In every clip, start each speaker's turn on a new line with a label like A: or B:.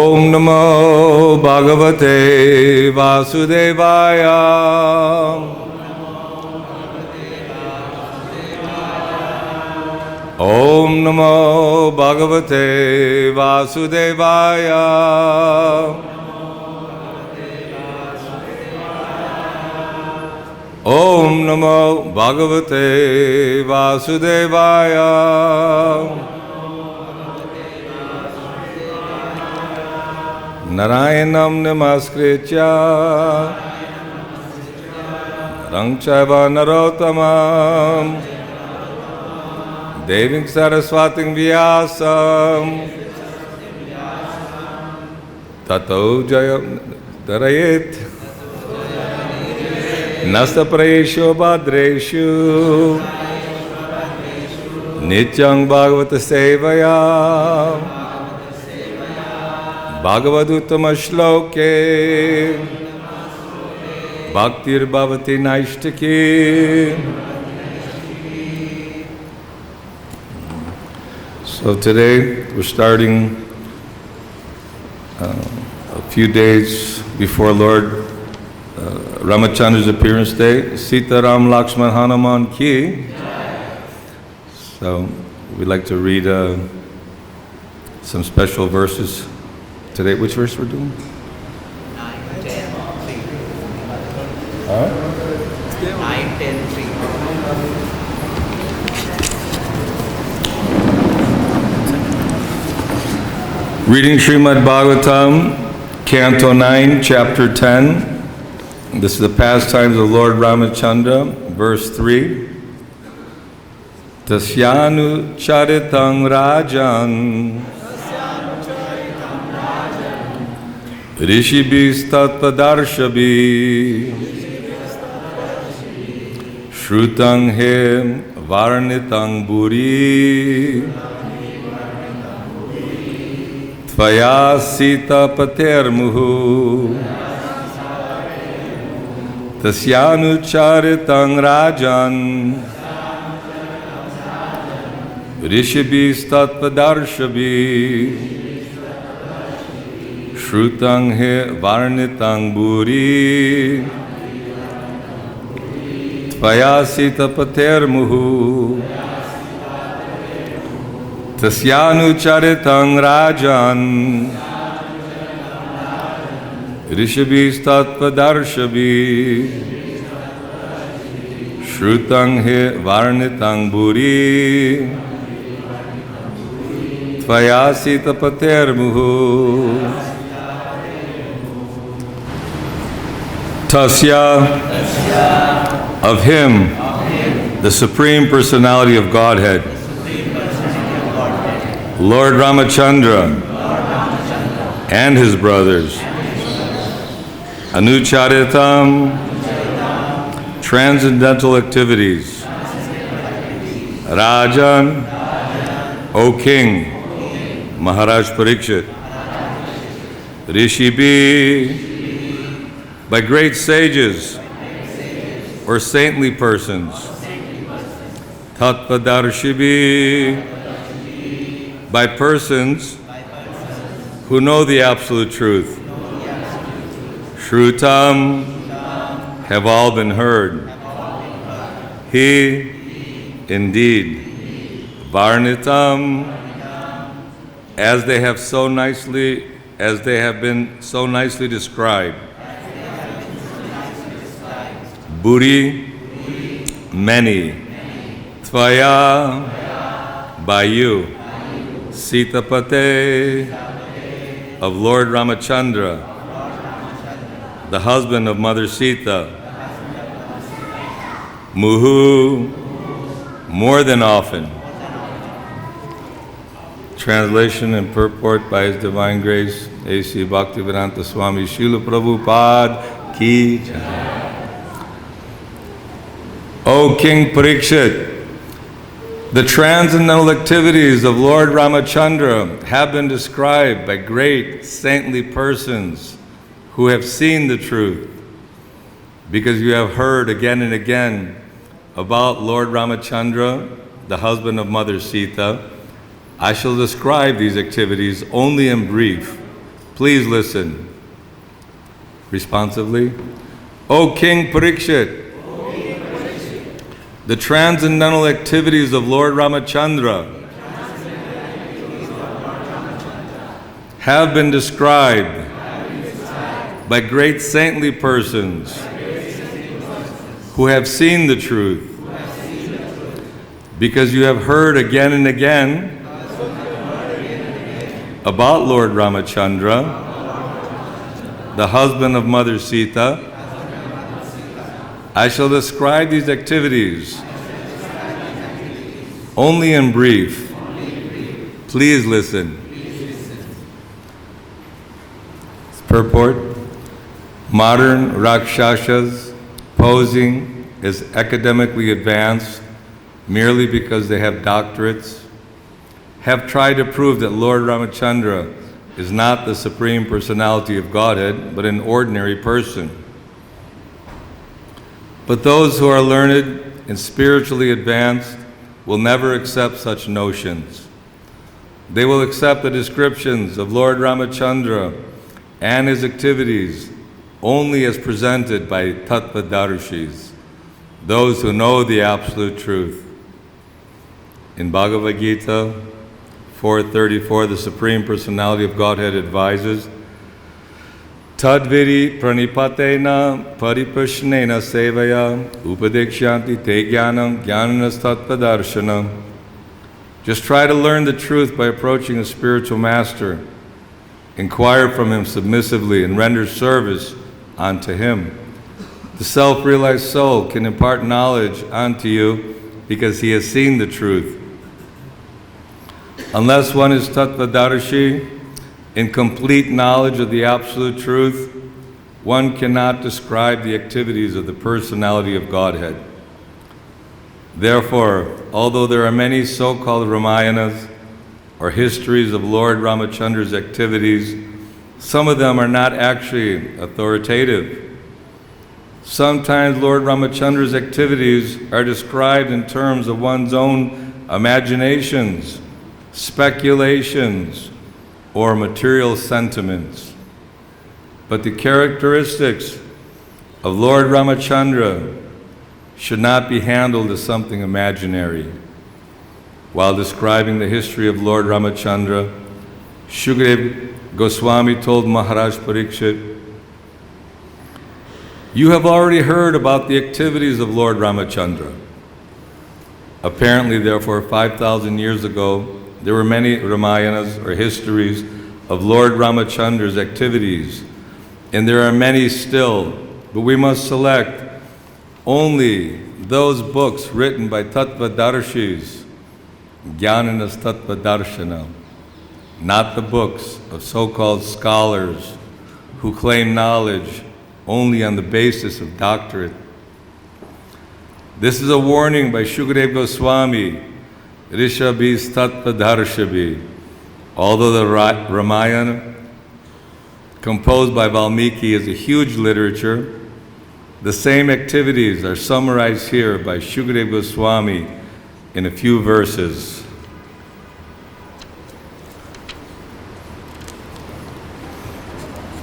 A: Om Namo Bhagavate Vasudevaya. Om Namo Bhagavate Vasudevaya. Om Namo Bhagavate Vasudevaya. Narayanam namaskritya Rangchaiva narottamam Devim saraswatim vyasam Tato jayam darayet Nasta prayeshu bhadreshu Nityang bhagavata sevaya Bhagavad-Uttama shloke Bhaktir bhavati naishtaki. So today we're starting a few days before Lord Ramachandra's appearance day. Sita Ram Lakshman Hanuman ki. So we'd like to read some special verses today. Which verse we're doing?
B: 9, 10, 3. 9, 10, 3.
A: Reading Srimad Bhagavatam, Canto 9, Chapter 10. This is the pastimes of Lord Ramachandra, verse 3. Tasyanu charitang rajan Rishibhis tatpadarshabhi Shrutang he varnitang buri Tvaya sita patermuhu Tasyanu charitang rajan Rishibhis tatpadarshabhi Shrutang he varnitang buri Tvaya sita patermuhu Tasyanu charitang rajan Rishabhis tatpadarshabhi Shrutang he varnitang buri Tvaya sita patermuhu Tasya, of him, the Supreme Personality of Godhead, Lord Ramachandra and his brothers, Anucharitam, transcendental activities, Rajan, O King, Maharaj Parikshit, Rishibhi, by great sages or saintly persons, Tatpadarshibi, by persons who know the absolute truth, Shrutam, have all been heard, He, indeed, Varnitam, as they have been so nicely described, Buri, many. Tvaya, by you. Sitapate, of Lord Ramachandra, the husband of Mother Sita. Muhu, more than often. Translation and purport by His Divine Grace, A.C. Bhaktivedanta Swami Srila Prabhupada Ki Jai. O King Parikshit, the transcendental activities of Lord Ramachandra have been described by great saintly persons who have seen the truth, because you have heard again and again about Lord Ramachandra, the husband of Mother Sita. I shall describe these activities only in brief. Please listen responsively. O King Parikshit, the transcendental activities of Lord Ramachandra have been described by great saintly persons who have seen the truth, because you have heard again and again about Lord Ramachandra, the husband of Mother Sita. I shall describe these activities only in brief. Please listen. Purport: modern Rakshasas posing as academically advanced merely because they have doctorates have tried to prove that Lord Ramachandra is not the Supreme Personality of Godhead, but an ordinary person. But those who are learned and spiritually advanced will never accept such notions. They will accept the descriptions of Lord Ramachandra and his activities only as presented by Tattvadarshis, those who know the absolute truth. In Bhagavad-Gita 4:34, the Supreme Personality of Godhead advises, Tadviri pranipatena pariprashnena sevaya upadekshanti te jnanam jnananas tattvadarshana. Just try to learn the truth by approaching a spiritual master. Inquire from him submissively and render service unto him. The self-realized soul can impart knowledge unto you because he has seen the truth. Unless one is Tattvadarshi, in complete knowledge of the absolute truth, one cannot describe the activities of the personality of Godhead. Therefore, although there are many so-called Ramayanas, or histories of Lord Ramachandra's activities, some of them are not actually authoritative. Sometimes Lord Ramachandra's activities are described in terms of one's own imaginations, speculations, or material sentiments. But the characteristics of Lord Ramachandra should not be handled as something imaginary. While describing the history of Lord Ramachandra, Shukadeva Goswami told Maharaj Parikshit, you have already heard about the activities of Lord Ramachandra. Apparently, therefore, 5,000 years ago, there were many Ramayanas or histories of Lord Ramachandra's activities, and there are many still, but we must select only those books written by Tattvadarshis, Jnananas Tattvadarshana, not the books of so-called scholars who claim knowledge only on the basis of doctorate. This is a warning by Shukadeva Goswami, Rishabhis Tattvadarshibhi. Although the Ramayana, composed by Valmiki, is a huge literature, the same activities are summarized here by Shukadeva Goswami in a few verses.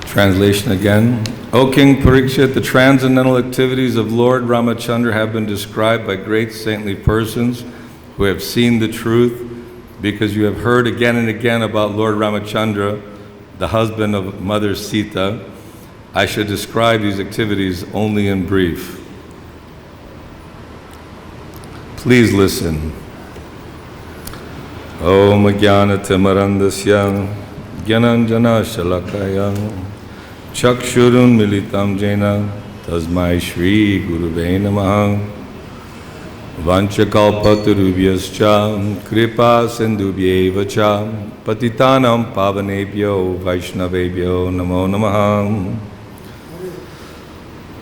A: Translation again. O King Parikshit, the transcendental activities of Lord Ramachandra have been described by great saintly persons who have seen the truth, because you have heard again and again about Lord Ramachandra, the husband of Mother Sita. I should describe these activities only in brief. Please listen. Om Jnanatimirandasya Jnananjana Shalakaya Chakshurun Militam Jena Tasmai Shri Guruve Namaha Vanchakalpatarubhyascha Kripa Sindhubhyeva cha Patitanam Pavanebhyo Vaishnavebhyo Namo Namaha.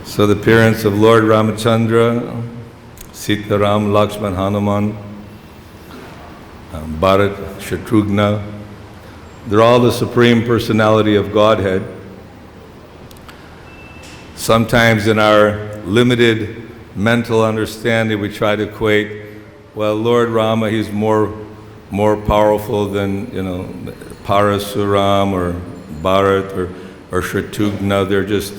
A: So the appearance of Lord Ramachandra, Sitaram, Lakshman, Hanuman, Bharat, Shatrughna, they're all the Supreme Personality of Godhead. Sometimes in our limited mental understanding we try to equate, well, Lord Rama, he's more powerful than, Parasuram or Bharat or Shatrughna. They're just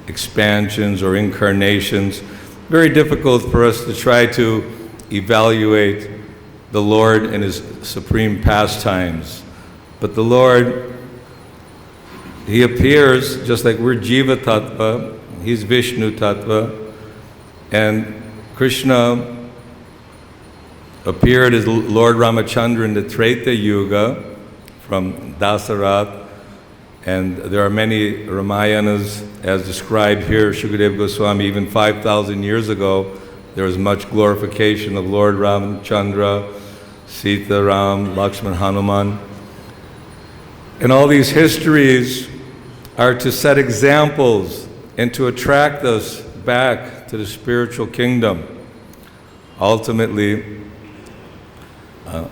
A: expansions or incarnations. Very difficult for us to try to evaluate the Lord and His supreme pastimes. But the Lord, He appears just like we're Jiva Tattva, He's Vishnu Tattva, and Krishna appeared as Lord Ramachandra in the Treta Yuga from Dasarath, and there are many Ramayanas as described here. Shukadeva Goswami, even 5,000 years ago, there was much glorification of Lord Ramachandra, Sita, Ram, Lakshman, Hanuman. And all these histories are to set examples and to attract us back to the spiritual kingdom. Ultimately,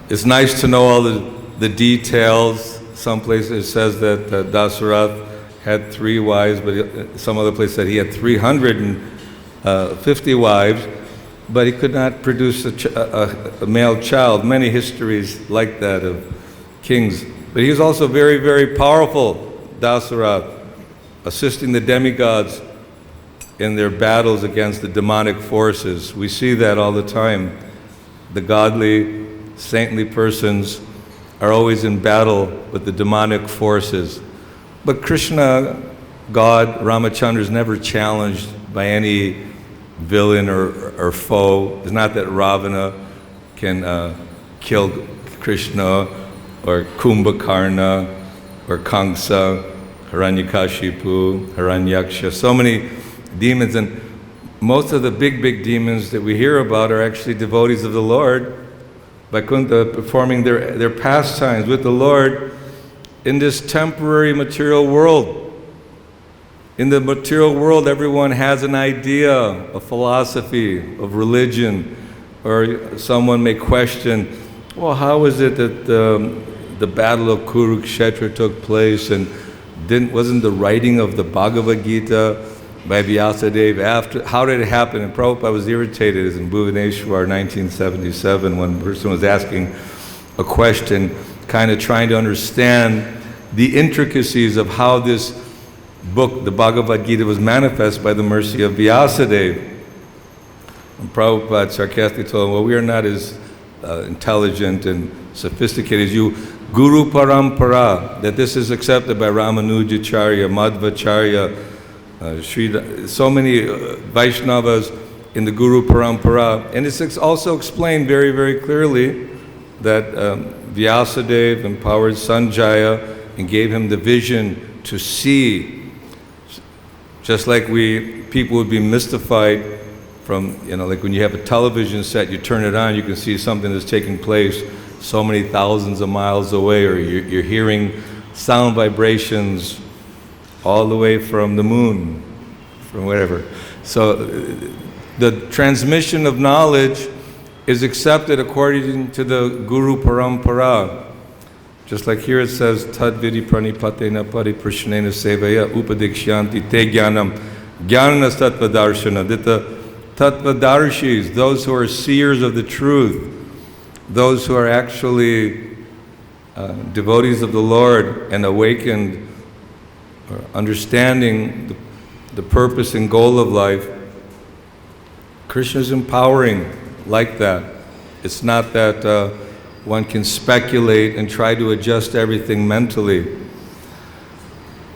A: it's nice to know all the details. Some places it says that Dasarath had 3 wives, but some other place said he had 350 wives, but he could not produce a male child. Many histories like that of kings. But he was also very, very powerful, Dasarath, assisting the demigods in their battles against the demonic forces. We see that all the time. The godly, saintly persons are always in battle with the demonic forces. But Krishna, God, Ramachandra, is never challenged by any villain or foe. It's not that Ravana can kill Krishna, or Kumbhakarna, or Kamsa, Hiranyakashipu, Hiranyaksha, so many demons. And most of the big demons that we hear about are actually devotees of the Lord, Vaikuntha, performing their pastimes with the Lord in this temporary material world. In the material world, everyone has an idea, a philosophy of religion, or someone may question, well, how is it that the battle of Kurukshetra took place, and wasn't the writing of the Bhagavad-Gita by Vyasadeva after? How did it happen? And Prabhupada was irritated as in Bhuvaneshwar 1977 when a person was asking a question, kind of trying to understand the intricacies of how this book, the Bhagavad-Gita, was manifest by the mercy of Vyasadeva. And Prabhupada sarcastically told him, well, we are not as intelligent and sophisticated as you. Guru Parampara, that this is accepted by Ramanujacharya, Madhvacharya, so many Vaishnavas in the Guru Parampara. And it's also explained very, very clearly that Vyasadeva empowered Sanjaya and gave him the vision to see. Just like people would be mystified from, like when you have a television set, you turn it on, you can see something that's taking place so many thousands of miles away, or you're hearing sound vibrations all the way from the moon, from wherever. So the transmission of knowledge is accepted according to the Guru Parampara. Just like here it says, Tad vidi pranipatena pariprashanena sevaya upadikshanti te jnanam jnana tattvadarshana. That the tattvadarshis, those who are seers of the truth, those who are actually devotees of the Lord and awakened, or understanding the purpose and goal of life, Krishna is empowering like that. It's not that one can speculate and try to adjust everything mentally.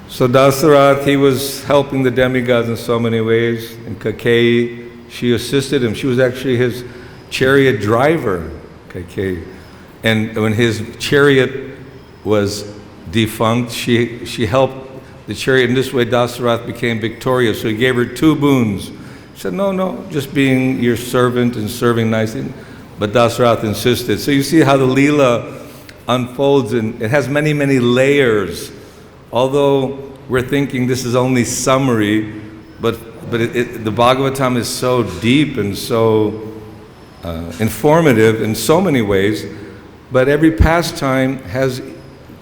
A: So Dasarath, he was helping the demigods in so many ways. And Kaikeyi, she assisted him. She was actually his chariot driver, Kaikeyi. And when his chariot was defunct, she helped the chariot. In this way, Dasarath became victorious. So he gave her 2 boons. She said, no, just being your servant and serving nicely. But Dasarath insisted. So you see how the Leela unfolds, and it has many, many layers. Although we're thinking this is only summary, but the Bhagavatam is so deep and so informative in so many ways. But every pastime has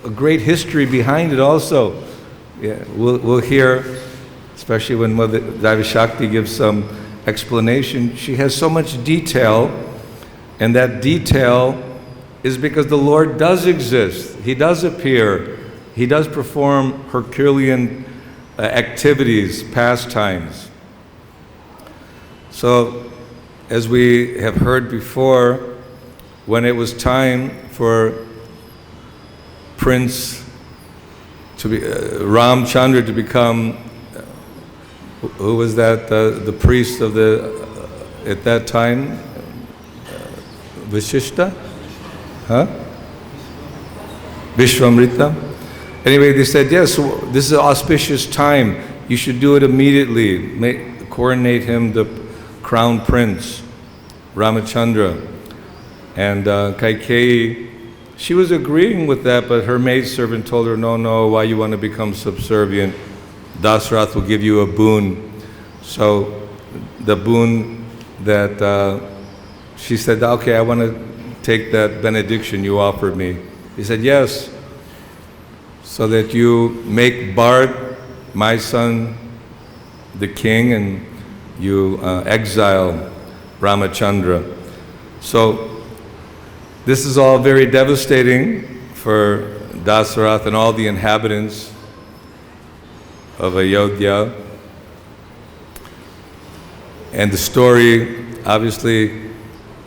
A: a great history behind it also. Yeah, we'll hear, especially when Mother Daiva Shakti gives some explanation. She has so much detail. And that detail is because the Lord does exist. He does appear. he does perform Herculean activities, pastimes. So, as we have heard before, when it was time for Prince to be Ramchandra to become, who was that? The priest of the at that time, Vishishta, huh? Vishwamrita. Anyway, they said, yes, this is an auspicious time. You should do it immediately. Coronate him the crown prince, Ramachandra. And Kaikeyi, she was agreeing with that, but her maidservant told her, no, why you want to become subservient? Dasarath will give you a boon. So the boon that she said, okay, I want to take that benediction you offered me. He said, yes, so that you make Bharat, my son, the king, and you exile Ramachandra. So this is all very devastating for Dasarath and all the inhabitants of Ayodhya. And the story, obviously,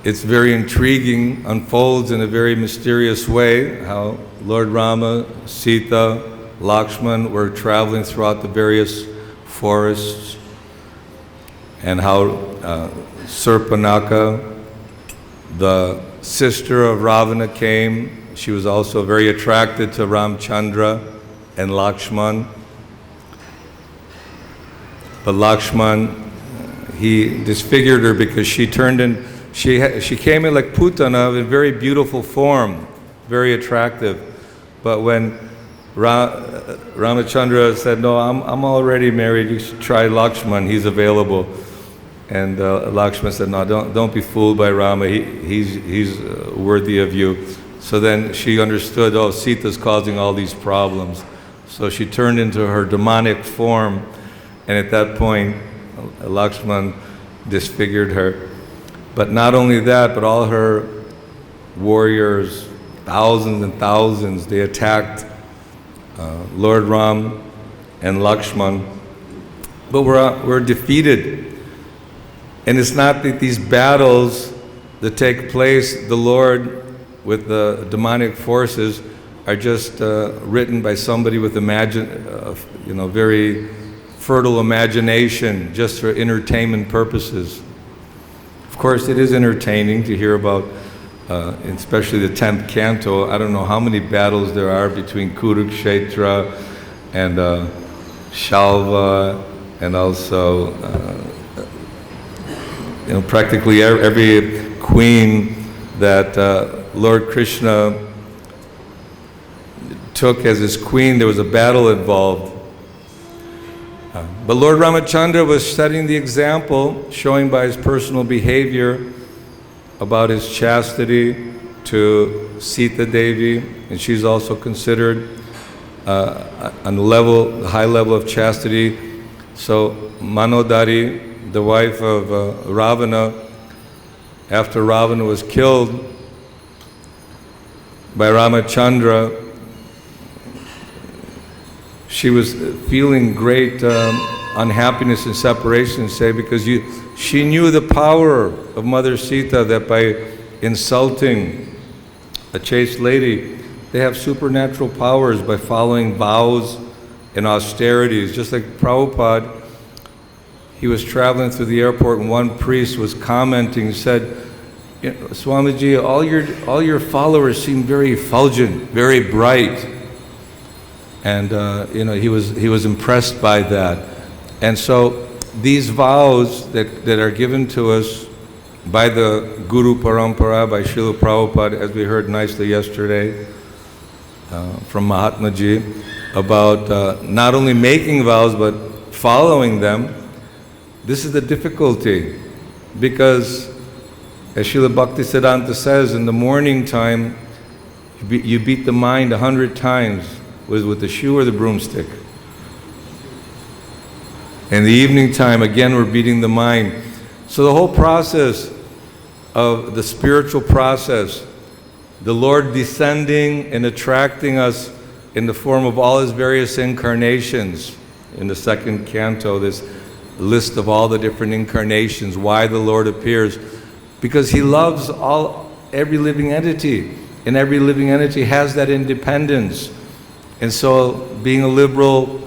A: it's very intriguing, unfolds in a very mysterious way, how Lord Rama, Sita, Lakshman were traveling throughout the various forests, and how Surpanaka, the sister of Ravana, came. She was also very attracted to Ramchandra and Lakshman. But Lakshman, he disfigured her because she turned in, she came in like Putana in very beautiful form, very attractive. But when Ramachandra said, no, I'm already married, you should try Lakshman, he's available. And Lakshman said, no, don't be fooled by Rama, he's worthy of you. So then she understood, oh, Sita's causing all these problems. So she turned into her demonic form, and at that point, Lakshman disfigured her. But not only that, but all her warriors, thousands and thousands, they attacked Lord Ram and Lakshman, but were defeated. And it's not that these battles that take place, the Lord with the demonic forces, are just written by somebody with very fertile imagination, just for entertainment purposes. Of course, it is entertaining to hear about, especially the 10th canto. I don't know how many battles there are between Kurukshetra and Shalva, and also practically every queen that Lord Krishna took as his queen, there was a battle involved. But Lord Ramachandra was setting the example, showing by his personal behavior about his chastity to Sita Devi, and she's also considered on the high level of chastity. So Manodari, the wife of Ravana, after Ravana was killed by Ramachandra, she was feeling great unhappiness and separation, because she knew the power of Mother Sita, that by insulting a chaste lady, they have supernatural powers by following vows and austerities. Just like Prabhupada, he was traveling through the airport and one priest was commenting, he said, Swamiji, all your followers seem very effulgent, very bright. And he was impressed by that. And so these vows that are given to us by the Guru Parampara, by Srila Prabhupada, as we heard nicely yesterday from Mahatma Ji, about not only making vows but following them, this is the difficulty. Because as Srila Bhaktisiddhanta says, in the morning time, you beat the mind 100 times with the shoe or the broomstick. In the evening time, again, we're beating the mind. So the whole process of the spiritual process, the Lord descending and attracting us in the form of all his various incarnations. In the second canto, this list of all the different incarnations, why the Lord appears. Because he loves every living entity, and every living entity has that independence. And so, being a liberal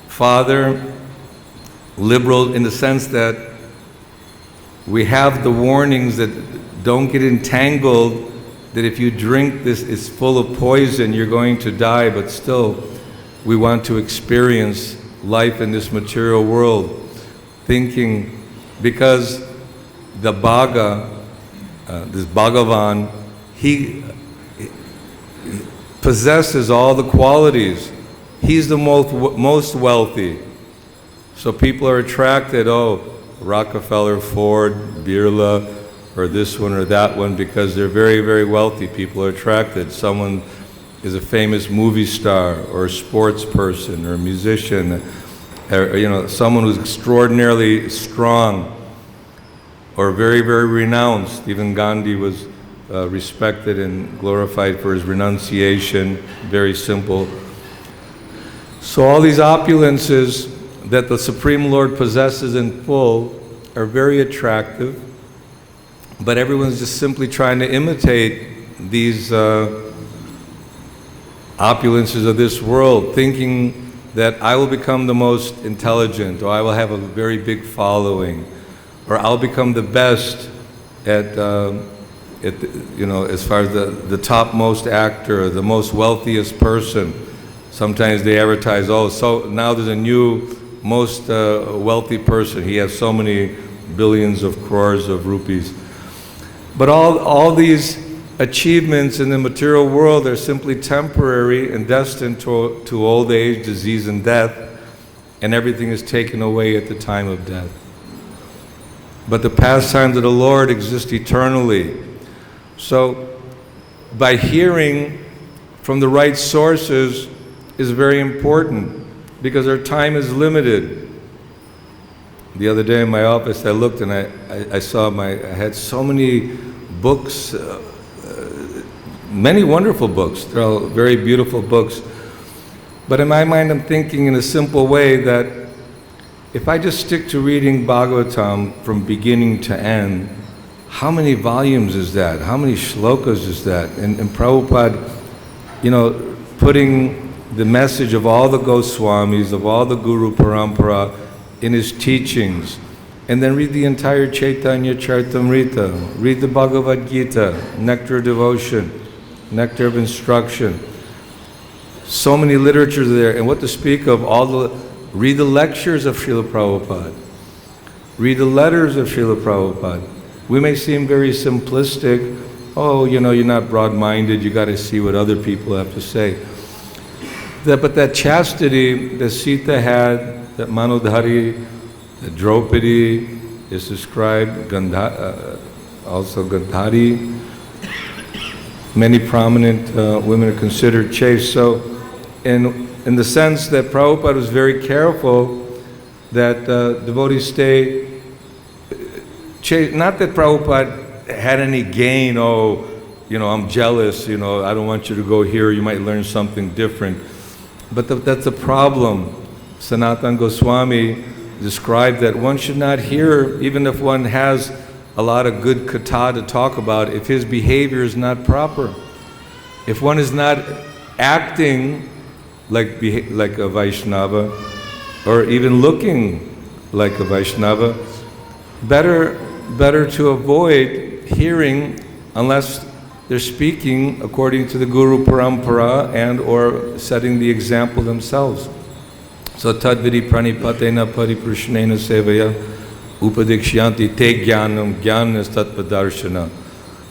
A: father, liberal in the sense that we have the warnings that don't get entangled, that if you drink this, it's full of poison, you're going to die, but still, we want to experience life in this material world, thinking, because the this Bhagavan, he possesses all the qualities. He's the most wealthy. So people are attracted, Rockefeller, Ford, Birla, or this one or that one, because they're very, very wealthy. People are attracted. Someone is a famous movie star, or a sports person, or a musician, or someone who's extraordinarily strong, or very, very renounced. Even Gandhi was respected and glorified for his renunciation, very simple. So all these opulences that the Supreme Lord possesses in full are very attractive, but everyone's just simply trying to imitate these opulences of this world, thinking that I will become the most intelligent, or I will have a very big following, or I'll become the best at as far as the topmost actor, the most wealthiest person. Sometimes they advertise, so now there's a new most wealthy person. He has so many billions of crores of rupees. But all these achievements in the material world are simply temporary and destined to old age, disease, and death, and everything is taken away at the time of death. But the pastimes of the Lord exist eternally. So, by hearing from the right sources is very important, because our time is limited. The other day in my office, I looked and I saw I had so many books, many wonderful books. They're all very beautiful books. But in my mind, I'm thinking in a simple way that if I just stick to reading Bhagavatam from beginning to end, how many volumes is that? How many shlokas is that? And Prabhupada, putting the message of all the Goswamis, of all the Guru Parampara in his teachings. And then read the entire Chaitanya Charitamrita, read the Bhagavad-Gita, nectar of devotion, nectar of instruction. So many literatures there, and what to speak of read the lectures of Srila Prabhupada, read the letters of Srila Prabhupada. We may seem very simplistic, you're not broad-minded, you got to see what other people have to say. But that chastity that Sita had, that Manodhari, that Draupadi is described, also Gandhari. Many prominent women are considered chaste. So, in the sense that Prabhupada was very careful that devotees stay chaste. Not that Prabhupada had any gain, I'm jealous, I don't want you to go here, you might learn something different. But that's a problem. Sanatana Goswami described that one should not hear, even if one has a lot of good katha to talk about, if his behavior is not proper. If one is not acting like a Vaishnava, or even looking like a Vaishnava, better to avoid hearing unless they're speaking according to the Guru Parampara and or setting the example themselves. So tadvidi pranipatena pariprishnena sevaya upadikshanti te jnanam jnana tatpadarshana.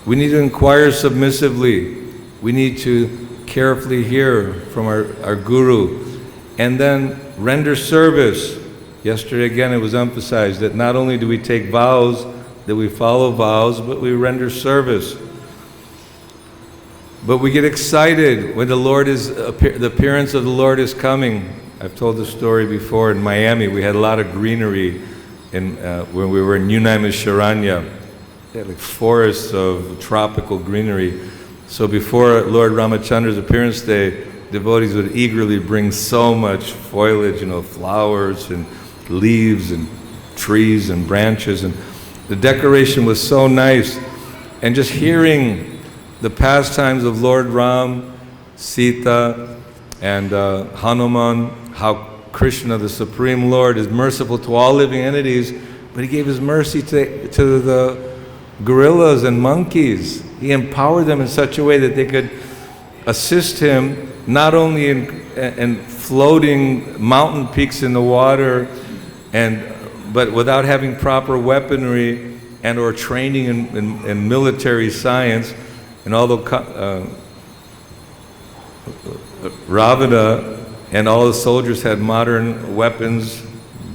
A: We need to inquire submissively. We need to carefully hear from our Guru and then render service. Yesterday again it was emphasized that not only do we take vows, that we follow vows, but we render service. But we get excited when the appearance of the Lord is coming. I've told the story before in Miami. We had a lot of greenery when we were in Unaimisharanya. They had like forests of tropical greenery. So before Lord Ramachandra's appearance day, devotees would eagerly bring so much foliage, flowers and leaves and trees and branches, and the decoration was so nice. And just hearing the pastimes of Lord Ram, Sita, and Hanuman, how Krishna, the Supreme Lord, is merciful to all living entities, but he gave his mercy to the gorillas and monkeys. He empowered them in such a way that they could assist him not only in floating mountain peaks in the water, but without having proper weaponry and or training in military science. And although Ravana and all the soldiers had modern weapons,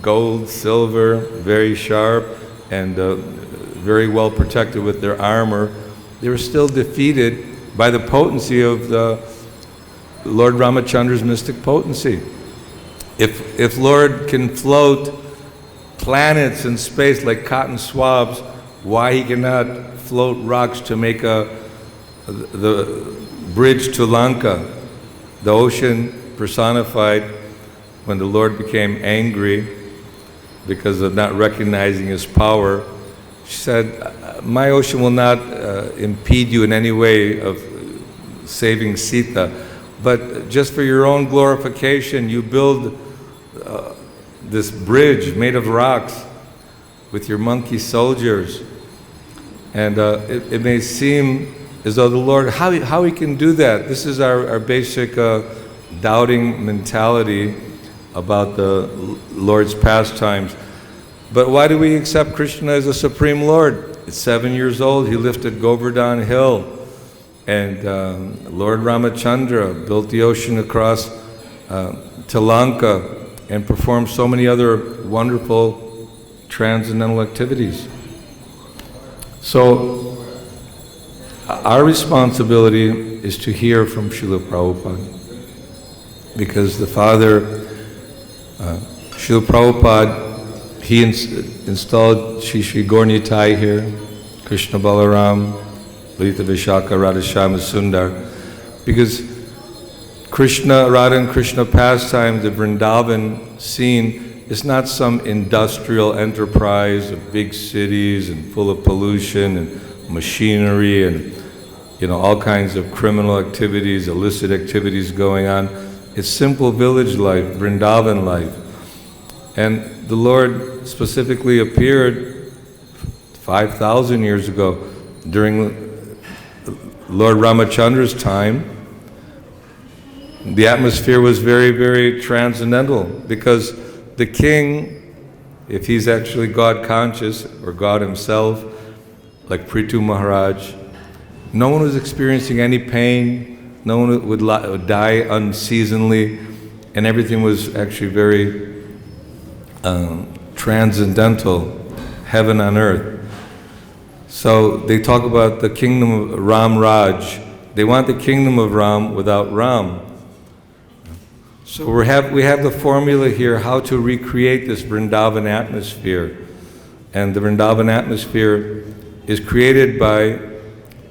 A: gold, silver, very sharp, and very well protected with their armor, they were still defeated by the potency of the Lord Ramachandra's mystic potency. If Lord can float planets in space like cotton swabs, why he cannot float rocks to make the bridge to Lanka, the ocean personified when the Lord became angry because of not recognizing his power. She said, my ocean will not impede you in any way of saving Sita, but just for your own glorification, you build this bridge made of rocks with your monkey soldiers. And it may seem as though the Lord, how he can do that? This is our basic doubting mentality about the Lord's pastimes. But why do we accept Krishna as a Supreme Lord? At 7 years old, he lifted Govardhan Hill, and Lord Ramachandra built the ocean across to Lanka and performed so many other wonderful transcendental activities. So our responsibility is to hear from Srila Prabhupada, because the Father, Srila Prabhupada, he installed Shri Gaur Nitai here, Krishna Balaram, Lalita Vishaka, Radhashama Sundar, because Krishna, Radha and Krishna pastime, the Vrindavan scene, is not some industrial enterprise of big cities and full of pollution and machinery and all kinds of criminal activities, illicit activities going on. It's simple village life, Vrindavan life. And the Lord specifically appeared 5,000 years ago during Lord Ramachandra's time. The atmosphere was very, very transcendental, because the king, if he's actually God conscious or God himself, like Prithu Maharaj, no one was experiencing any pain, no one would die unseasonably, and everything was actually very transcendental, heaven on earth. So they talk about the kingdom of Ram Raj. They want the kingdom of Ram without Ram. So we have the formula here how to recreate this Vrindavan atmosphere. And the Vrindavan atmosphere is created by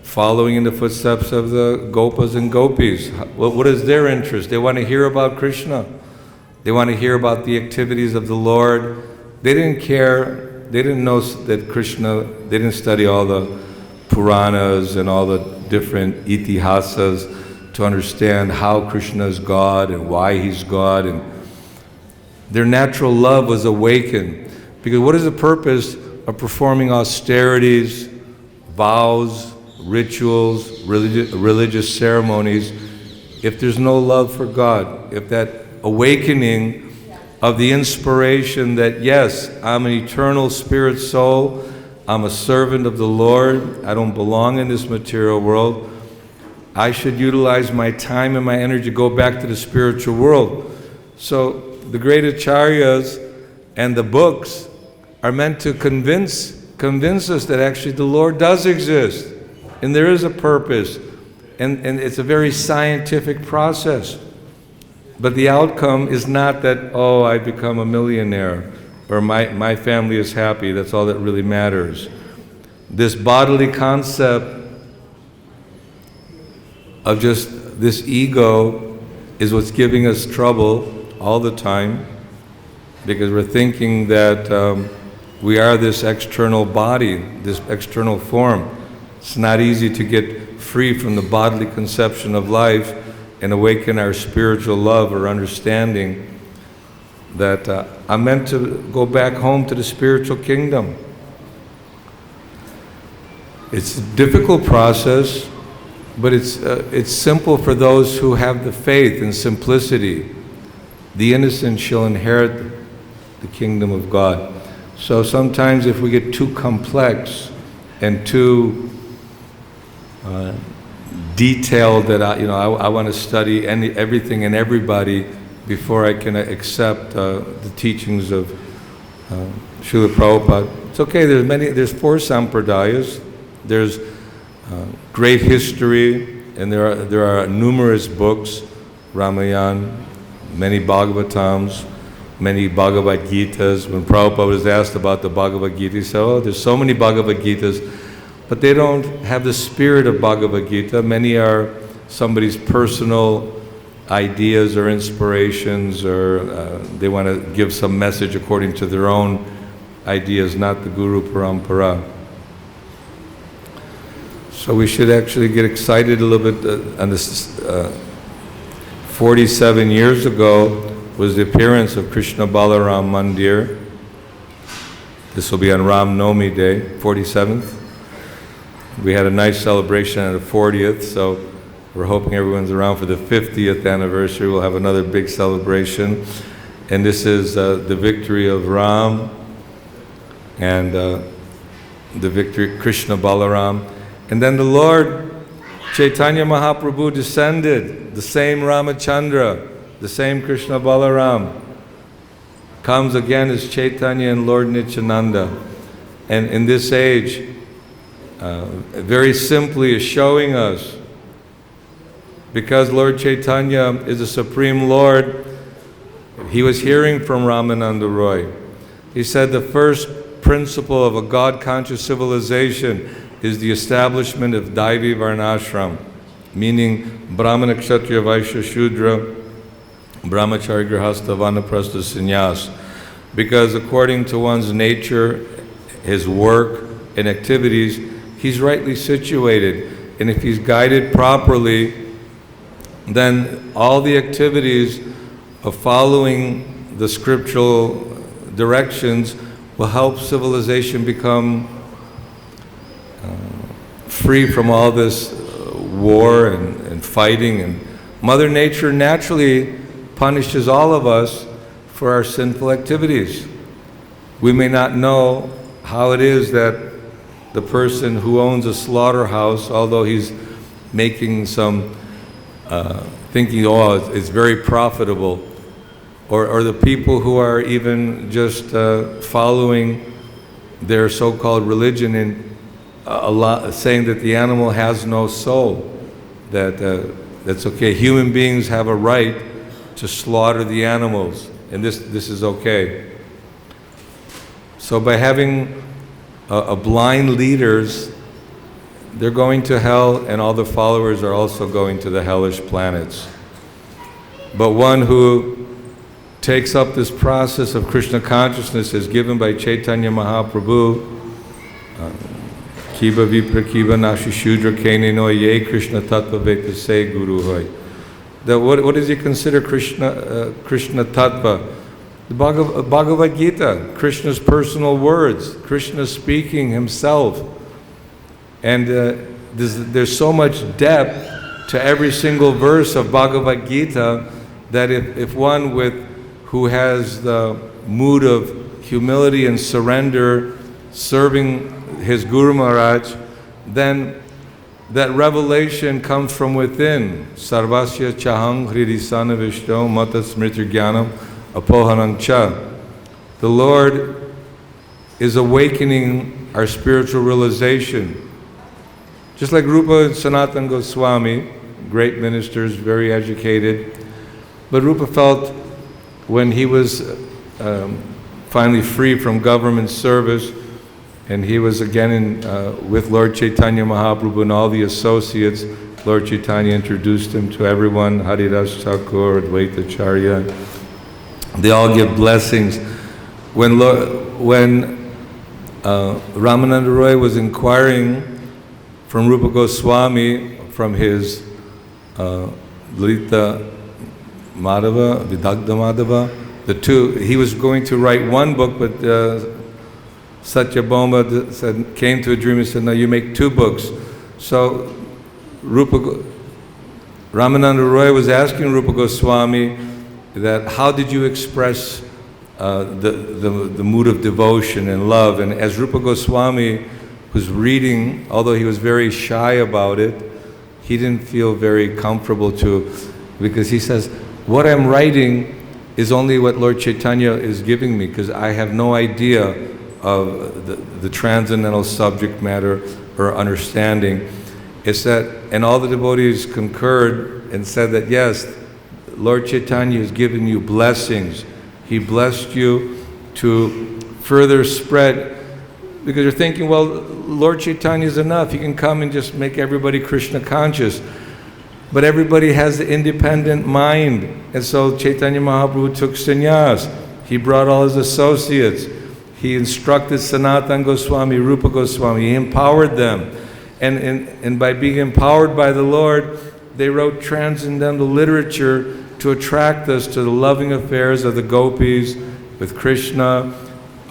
A: following in the footsteps of the Gopas and Gopis. What is their interest? They want to hear about Krishna. They want to hear about the activities of the Lord. They didn't care, they didn't know that Krishna, they didn't study all the Puranas and all the different itihasas to understand how Krishna is God and why he's God. And their natural love was awakened. Because what is the purpose of performing austerities, vows, rituals, religious ceremonies, if there's no love for God? If that awakening of the inspiration that, yes, I'm an eternal spirit soul, I'm a servant of the Lord, I don't belong in this material world, I should utilize my time and my energy to go back to the spiritual world. So the great acharyas and the books are meant to convince us that actually the Lord does exist, and there is a purpose, and it's a very scientific process. But the outcome is not that, oh, I become a millionaire, or my family is happy, that's all that really matters. This bodily concept of just this ego is what's giving us trouble all the time, because we're thinking that we are this external body, this external form. It's not easy to get free from the bodily conception of life and awaken our spiritual love or understanding that I'm meant to go back home to the spiritual kingdom. It's a difficult process, but it's simple for those who have the faith and simplicity. The innocent shall inherit the kingdom of God. So sometimes if we get too complex and too detailed that I want to study everything and everybody before I can accept the teachings of Srila Prabhupada. It's okay, there's 4 sampradayas, there's great history, and there are numerous books, Ramayana, many Bhagavatams, many Bhagavad-Gitas. When Prabhupada was asked about the Bhagavad-Gita, he said, oh, there's so many Bhagavad-Gitas, but they don't have the spirit of Bhagavad-Gita. Many are somebody's personal ideas or inspirations, or they want to give some message according to their own ideas, not the Guru Parampara. So we should actually get excited a little bit on this. 47 years ago was the appearance of Krishna Balaram Mandir. This will be on Ram Navami Day, 47th. We had a nice celebration at the 40th, so we're hoping everyone's around for the 50th anniversary. We'll have another big celebration. And this is the victory of Ram and the victory of Krishna Balaram. And then the Lord Chaitanya Mahaprabhu descended, the same Ramachandra, the same Krishna Balaram, comes again as Chaitanya and Lord Nityananda. And in this age, very simply is showing us, because Lord Chaitanya is the Supreme Lord, he was hearing from Ramananda Roy. He said the first principle of a God-conscious civilization is the establishment of Daivi Varnashram, meaning Brahmana, Kshatriya, Vaishya, Shudra, Brahmachari, Grihastha, Vanaprastha, Sannyas. Because according to one's nature, his work and activities, he's rightly situated. And if he's guided properly, then all the activities of following the scriptural directions will help civilization become free from all this war and fighting. And Mother Nature naturally punishes all of us for our sinful activities. We may not know how it is that the person who owns a slaughterhouse, although he's making some, thinking, oh, it's very profitable, or the people who are even just following their so-called religion and saying that the animal has no soul, that's okay. Human beings have a right to slaughter the animals, and this is okay. So by having a blind leaders, they're going to hell, and all the followers are also going to the hellish planets. But one who takes up this process of Krishna consciousness as given by Chaitanya Mahaprabhu, Kiba Vipra Kiba Nashi Shudra Kene no Ye Krishna Tattva Veta Se Guru Hoy. What does he consider Krishna Tattva? The Bhagavad-Gita, Krishna's personal words, Krishna speaking himself. And there's so much depth to every single verse of Bhagavad-Gita that if one who has the mood of humility and surrender, serving his Guru Maharaj, then that revelation comes from within. Sarvasya chahang hridisana vishno mata smriti jnanam apohanam cha. The Lord is awakening our spiritual realization. Just like Rupa and Sanatana Goswami, great ministers, very educated, but Rupa felt when he was finally free from government service, and he was again with Lord Chaitanya Mahaprabhu and all the associates Lord Chaitanya introduced him to everyone, Haridas Thakur, Advaita Charya. They all give blessings. When Ramananda Roy was inquiring from Rupa Goswami, from his Lalita Madhava, Vidagdha Madhava, the two, he was going to write one book, but Satyabhama came to a dream and said, no, you make two books. So Ramananda Roy was asking Rupa Goswami that how did you express the mood of devotion and love? And as Rupa Goswami was reading, although he was very shy about it, he didn't feel very comfortable because he says, what I'm writing is only what Lord Chaitanya is giving me, because I have no idea of the transcendental subject matter or understanding. It's that, and all the devotees concurred and said that yes, Lord Chaitanya has given you blessings. He blessed you to further spread, because you're thinking, well, Lord Chaitanya is enough. He can come and just make everybody Krishna conscious. But everybody has the independent mind. And so Chaitanya Mahaprabhu took sannyas. He brought all his associates. He instructed Sanatana Goswami, Rupa Goswami. He empowered them. And by being empowered by the Lord, they wrote transcendental literature to attract us to the loving affairs of the gopis, with Krishna,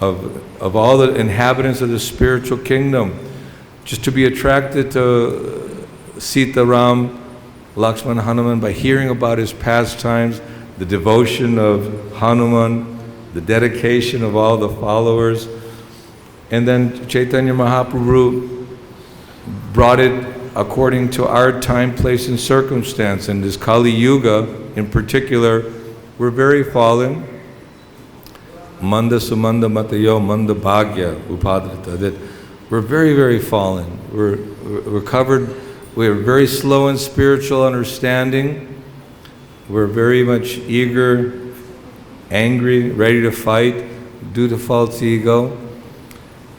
A: of all the inhabitants of the spiritual kingdom. Just to be attracted to Sita Ram, Lakshmana, Hanuman, by hearing about his pastimes, the devotion of Hanuman, the dedication of all the followers. And then Chaitanya Mahaprabhu brought it according to our time, place, and circumstance. And this Kali Yuga, in particular, we're very fallen. Manda Sumanda Matayo Manda Bhagya Upadrita. That we're very, very fallen. We're covered. We're very slow in spiritual understanding. We're very much eager, angry, ready to fight due to false ego.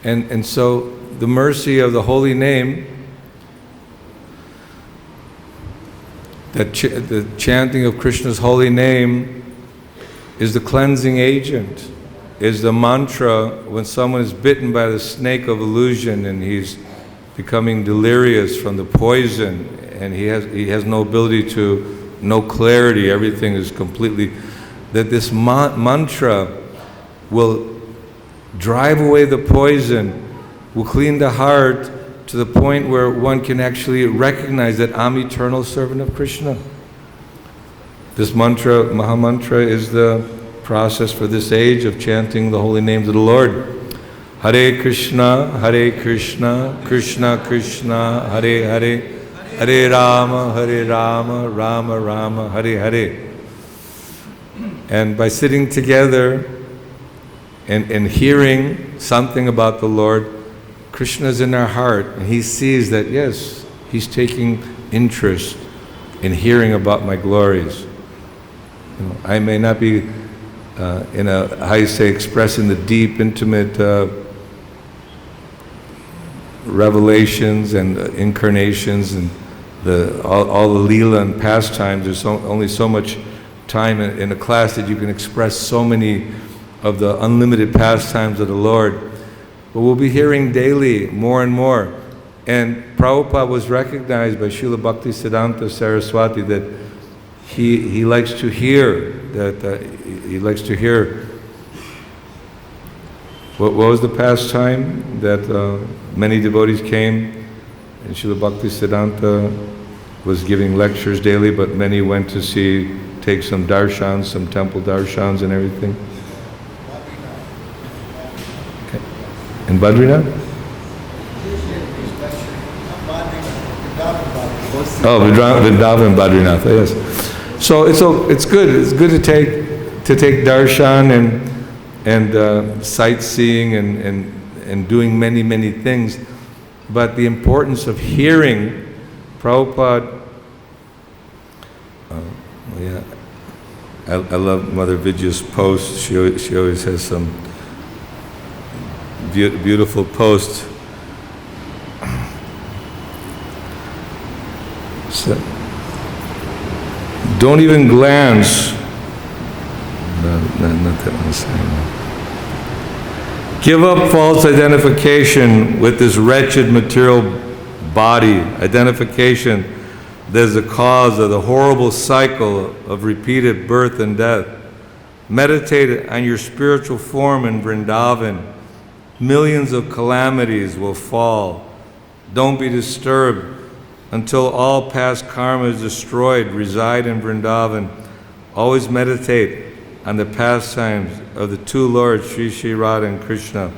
A: And so the mercy of the holy name, the chanting of Krishna's holy name is the cleansing agent, is the mantra when someone is bitten by the snake of illusion and he's becoming delirious from the poison, and he has no ability to, no clarity, everything is completely, that this mantra will drive away the poison, will clean the heart to the point where one can actually recognize that I'm eternal servant of Krishna. This mantra, Mahamantra, is the process for this age of chanting the holy names of the Lord. Hare Krishna, Krishna Krishna, Hare Hare, Hare Rama, Rama Rama, Hare Hare. And by sitting together and hearing something about the Lord, Krishna is in our heart, and he sees that, yes, he's taking interest in hearing about my glories. You know, I may not be expressing the deep, intimate revelations and incarnations and all the Leela and pastimes. There's only so much time in a class that you can express so many of the unlimited pastimes of the Lord. But we'll be hearing daily more and more. And Prabhupada was recognized by Srila Bhaktisiddhanta Saraswati that he likes to hear, he likes to hear. What was the pastime that many devotees came, and Srila Bhaktisiddhanta was giving lectures daily, but many went to take some darshans, some temple darshans and everything? Okay. In Badrinath? Oh, Vrindavan, Badrinath, yes. So it's good. It's good to take darshan and sightseeing and doing many things, but the importance of hearing. Prabhupada. I love Mother Vidya's posts. She always has some beautiful posts. So, don't even glance. No, not that one saying. Give up false identification with this wretched material body, identification that is the cause of the horrible cycle of repeated birth and death. Meditate on your spiritual form in Vrindavan. Millions of calamities will fall. Don't be disturbed until all past karma is destroyed. Reside in Vrindavan. Always meditate on the pastimes of the two Lords, Sri Radha and Krishna.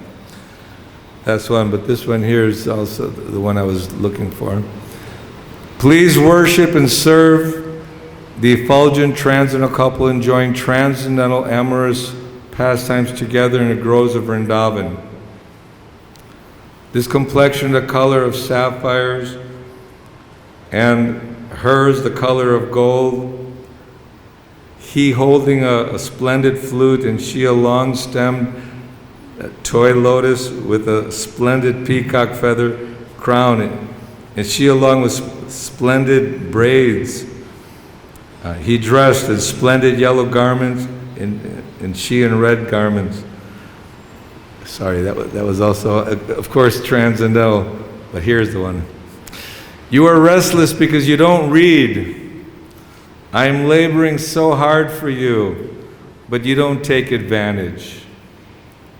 A: That's one, but this one here is also the one I was looking for. Please worship and serve the effulgent transcendental couple enjoying transcendental amorous pastimes together in the groves of Vrindavan. This complexion, the color of sapphires, and hers the color of gold. He holding a splendid flute, and she a long-stemmed toy lotus with a splendid peacock feather crown, and she along with splendid braids. He dressed in splendid yellow garments, and she in red garments. Sorry, that was also, of course, transcendental, but here's the one. You are restless because you don't read. I am laboring so hard for you, but you don't take advantage.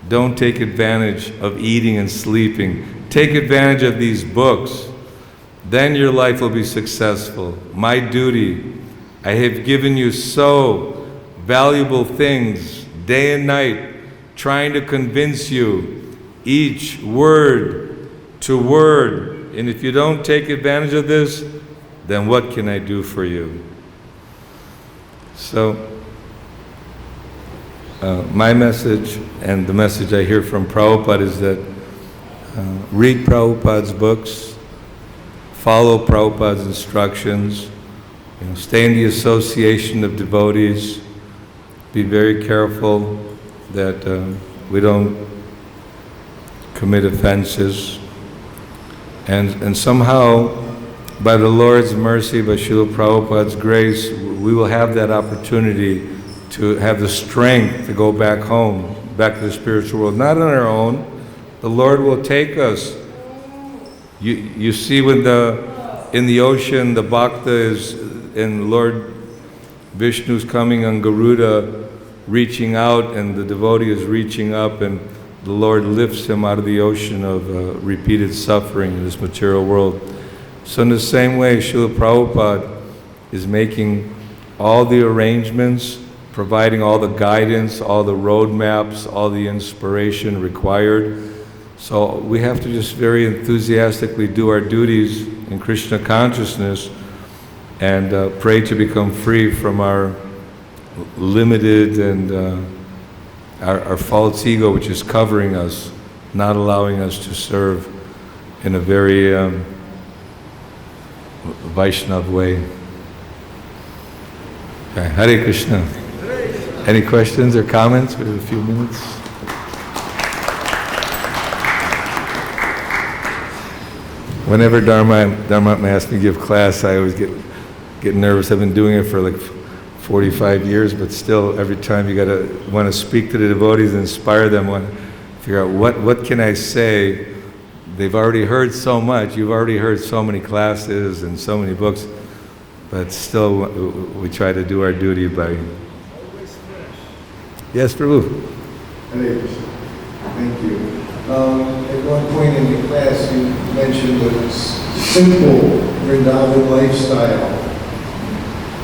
A: Don't take advantage of eating and sleeping. Take advantage of these books. Then your life will be successful. My duty, I have given you so valuable things day and night, trying to convince you each word to word. And if you don't take advantage of this, then what can I do for you? So, my message and the message I hear from Prabhupada is that read Prabhupada's books, follow Prabhupada's instructions, stay in the association of devotees, be very careful that we don't commit offenses, and somehow, by the Lord's mercy, by Srila Prabhupada's grace, we will have that opportunity to have the strength to go back home, back to the spiritual world. Not on our own. The Lord will take us. You see when in the ocean, the Bhakta is, and Lord Vishnu's coming on Garuda, reaching out, and the devotee is reaching up, and the Lord lifts him out of the ocean of repeated suffering in this material world. So in the same way, Srila Prabhupada is making all the arrangements, providing all the guidance, all the roadmaps, all the inspiration required. So we have to just very enthusiastically do our duties in Krishna consciousness and pray to become free from our limited and our false ego, which is covering us, not allowing us to serve in a very Vaishnav way. Okay. Hare Krishna. Any questions or comments? We have a few minutes. Whenever Dharma asks me to give class, I always get nervous. I've been doing it for like 45 years, but still, every time you want to speak to the devotees and inspire them, want to figure out what can I say. They've already heard so much. You've already heard so many classes and so many books, but still, we try to do our duty by. Yes, Prabhu.
C: Hare Krishna. Thank you. At one point in the class, you mentioned the simple Vrindavan lifestyle.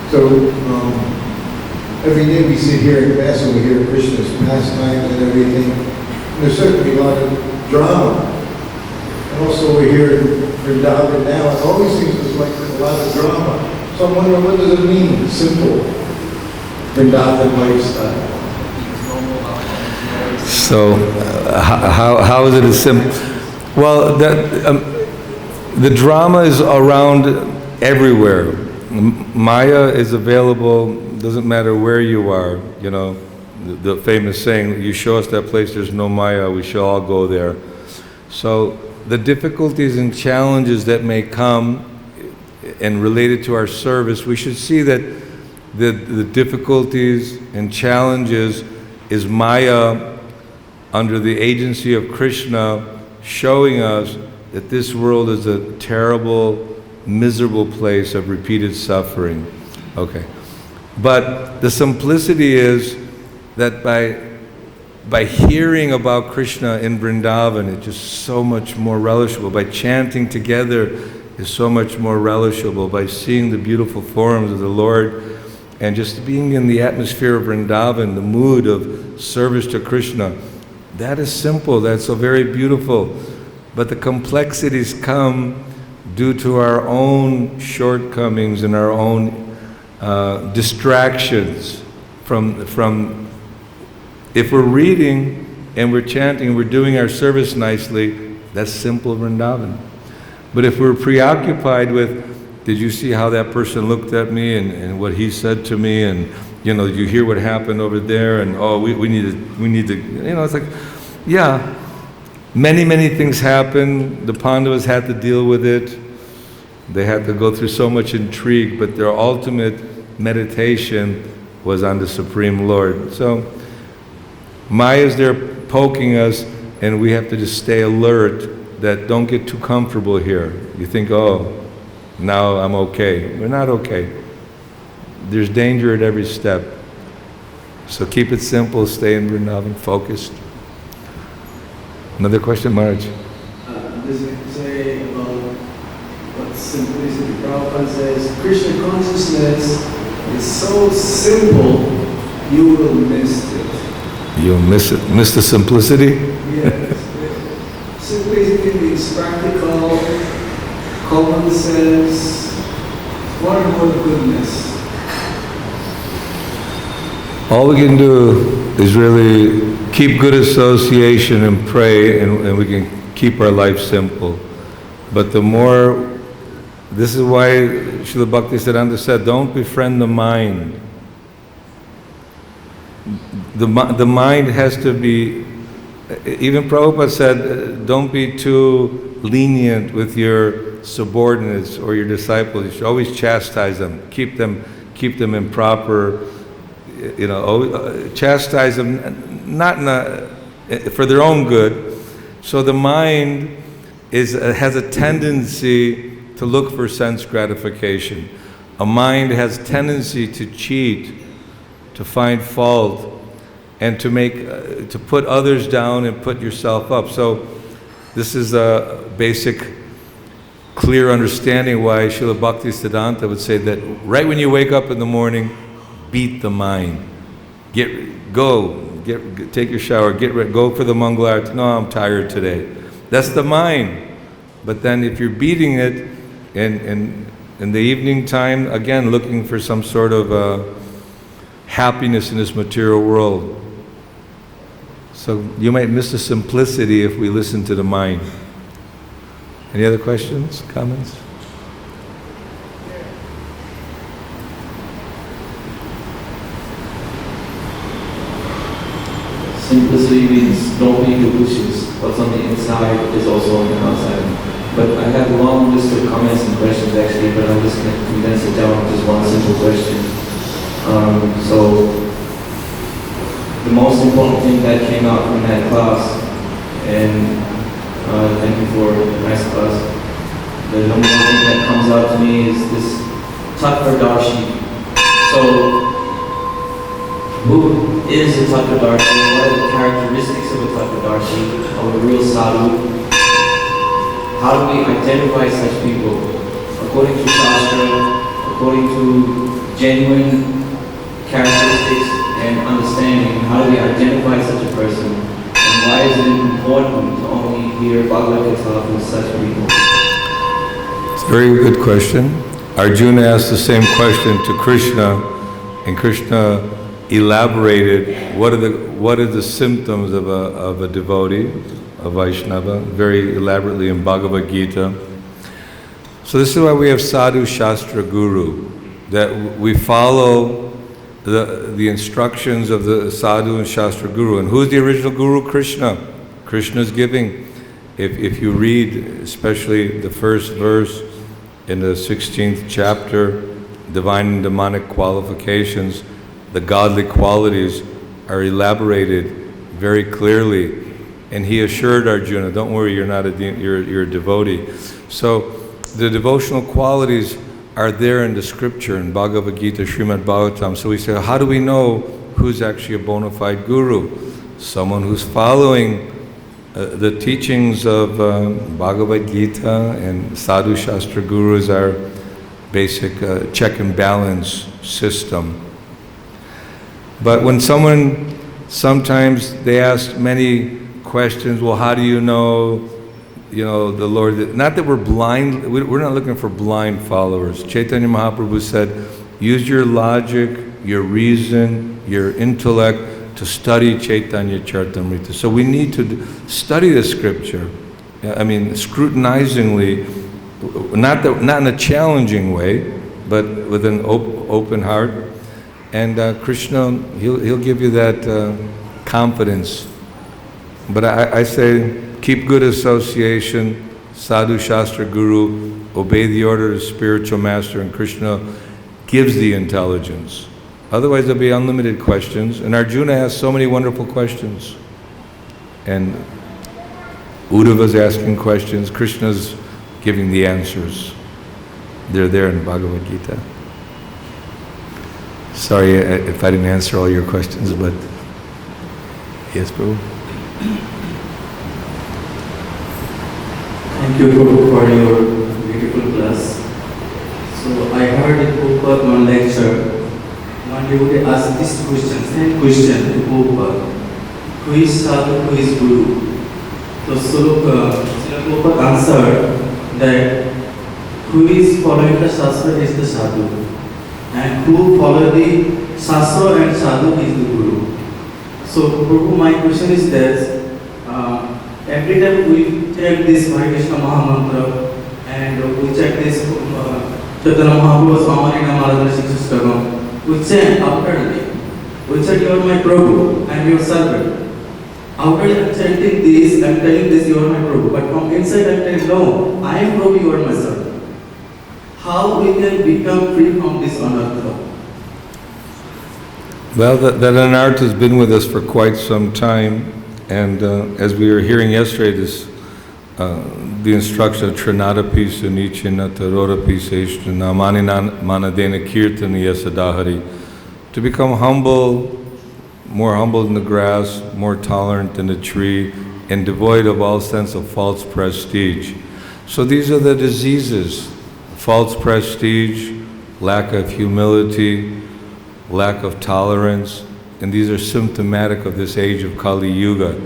C: So every day we sit here in class and we hear Krishna's pastimes and everything. And there's certainly a lot of drama. And also we're here in Vrindavan now, and it always seems like there's a lot of drama. So I'm wondering, what does it mean, simple Vrindavan lifestyle?
A: So, how is it as simple? Well, the drama is around everywhere. Maya is available, doesn't matter where you are, the famous saying, you show us that place there's no Maya, we shall all go there. So, the difficulties and challenges that may come and related to our service, we should see that the difficulties and challenges is Maya under the agency of Krishna showing us that this world is a terrible, miserable place of repeated suffering. Okay. But the simplicity is that by hearing about Krishna in Vrindavan, it's just so much more relishable. By chanting together is so much more relishable. By seeing the beautiful forms of the Lord and just being in the atmosphere of Vrindavan, the mood of service to Krishna, that is simple, that's so very beautiful. But the complexities come due to our own shortcomings and our own distractions from if we're reading and we're chanting, we're doing our service nicely, that's simple Vrindavan. But if we're preoccupied with, did you see how that person looked at me and what he said to me, and you hear what happened over there, and we need to, it's like, yeah, many things happen. The Pandavas had to deal with it. They had to go through so much intrigue, but their ultimate meditation was on the Supreme Lord. So Maya is there poking us, and we have to just stay alert that don't get too comfortable here. You think, now I'm okay. We're not okay. There's danger at every step. So keep it simple, stay in Vrindavan, focused. Another question, Marge?
D: Does it say about what simplicity? Prabhupada says, Krishna consciousness is so simple, you will miss it.
A: You'll miss it. Miss the simplicity?
D: Yes. Simplicity means practical, common sense, wonderful goodness.
A: All we can do is really keep good association and pray, and we can keep our life simple. But the more, this is why Srila Bhaktisiddhanta said, don't befriend the mind. The mind has to be, even Prabhupada said, don't be too lenient with your subordinates or your disciples. You should always chastise them, keep them in proper, chastise them, not for their own good. So the mind has a tendency to look for sense gratification. A mind has tendency to cheat, to find fault, and to put others down and put yourself up. So this is a basic, clear understanding why Srila Bhaktisiddhanta would say that right when you wake up in the morning, beat the mind. Take your shower, get ready, go for the Mangala Arati. No, I'm tired today. That's the mind. But then if you're beating it in the evening time, again, looking for some sort of happiness in this material world. So you might miss the simplicity if we listen to the mind. Any other questions, comments?
E: Simplicity means don't be capricious. What's on the inside is also on the outside. But I have a long list of comments and questions actually, but I'm just going to condense it down to just one simple question. So the most important thing that came out from that class, and thank you for the nice class, the number one thing that comes out to me is this Tattvadarshi. So who is a Tattvadarshi? What are the characteristics of a Tattvadarshi, of a real sadhu? How do we identify such people? According to Shastra, according to genuine characteristics and understanding, how do we identify such a person? And why is it important to only hear Bhagavad-Gita from such people?
A: It's a very good question. Arjuna asked the same question to Krishna, and Krishna elaborated what are the symptoms of a devotee, a Vaishnava, very elaborately in Bhagavad-Gita. So this is why we have Sadhu Shastra Guru, that we follow the instructions of the Sadhu and Shastra Guru. And who's the original Guru? Krishna. Krishna's giving. If you read especially the first verse in the 16th chapter, Divine and Demonic Qualifications, the godly qualities are elaborated very clearly. And he assured Arjuna, don't worry, you're not you're a devotee. So the devotional qualities are there in the scripture, in Bhagavad-Gita, Srimad Bhagavatam. So we say, how do we know who's actually a bona fide guru? Someone who's following the teachings of Bhagavad-Gita, and Sadhu Shastra Guru is our basic check and balance system. But when sometimes they ask many questions, well, how do you know, the Lord? Not that we're blind, we're not looking for blind followers. Chaitanya Mahaprabhu said, use your logic, your reason, your intellect to study Chaitanya Charitamrita. So we need to study the scripture, scrutinizingly, not in a challenging way, but with an open heart. And Krishna, he'll give you that confidence. But I say, keep good association, Sadhu Shastra Guru, obey the order of the spiritual master, and Krishna gives the intelligence. Otherwise there'll be unlimited questions, and Arjuna has so many wonderful questions. And Uddhava's asking questions, Krishna's giving the answers. They're there in Bhagavad-Gita. Sorry if I didn't answer all your questions, but yes, Prabhu.
F: Thank you, Prabhu, for your beautiful class. So I heard in Prabhupada one lecture, one devotee asked this question, same question to Prabhupada. Who is Sadhu, who is Guru? So Prabhupada answered that who is following the Shastra is the Sadhu, and who follow the Shastra and Sadhu is the Guru. So Prabhu, my question is that every time we take this Hare Krishna Mahamantra and we check this Chaitanya Mahaprabhu's Amani Namadana Shikshistakam, we chant after the day. We chant, you are my Prabhu and your servant. After chanting this, I am telling this, you are my Prabhu. But from inside I am telling, no, I am Prabhu, you are my servant. How we can become free from this anartha?
A: Well, that anartha has been with us for quite some time. And as we were hearing yesterday, the instruction of Trinadapi Sunichina Tarodapi Seshtana Manadena Kirtana Yasadahari, to become humble, more humble than the grass, more tolerant than the tree, and devoid of all sense of false prestige. So these are the diseases: false prestige, lack of humility, lack of tolerance, and these are symptomatic of this age of Kali Yuga.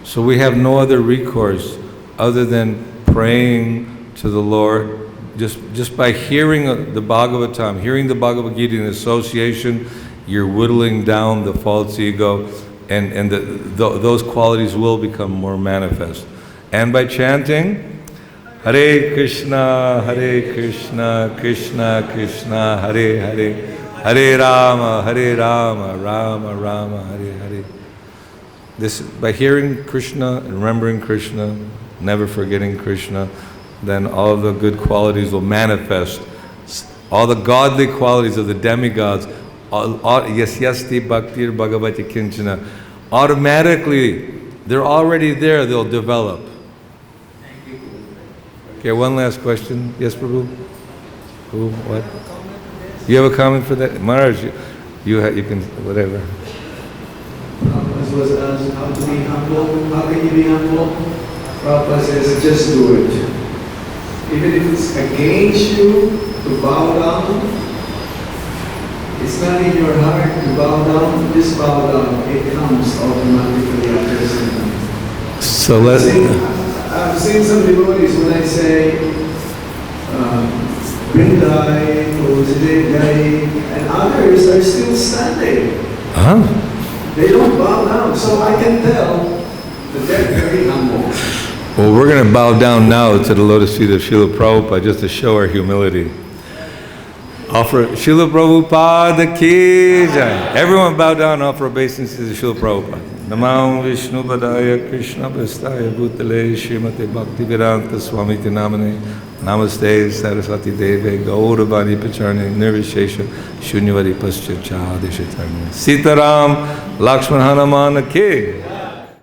A: So we have no other recourse other than praying to the Lord. Just by hearing the Bhagavatam, hearing the Bhagavad-Gita in association, you're whittling down the false ego, and those qualities will become more manifest. And by chanting, Hare Krishna, Krishna Krishna, Hare Hare, Hare Rama, Rama Rama, Hare Hare. This, by hearing Krishna and remembering Krishna, never forgetting Krishna, then all the good qualities will manifest. All the godly qualities of the demigods, yasyasti bhaktir bhagavati kinchana, automatically, they're already there, they'll develop. Okay, one last question. Yes, Prabhu? Who, what? You have a comment for that? Maharaj, you can, whatever.
D: As was asked, how to be humble, how can you be humble? Prabhupada says, just do it. Even if it's against you to bow down, it's not in your heart to bow down, just bow down. It comes automatically after saying.
A: So let's...
D: I've seen some devotees when I say, Vrindavan, and others are still standing.
A: Huh?
D: They don't bow down, so I can tell that they're very humble.
A: Well, we're going to bow down now to the lotus feet of Srila Prabhupada just to show our humility. Offer Srila Prabhupada ki jai. Everyone bow down, offer obeisances to Srila Prabhupada. Namam Vishnu Padaya Krishna Prastaya Bhutale Srimate Bhakti Vedanta Swamiti Namane Namaste Saraswati Deve Gauda Pacharni Nirvishesha Shunyavadi Pascha Chadishatarni Sitaram Lakshman Hanuman Ki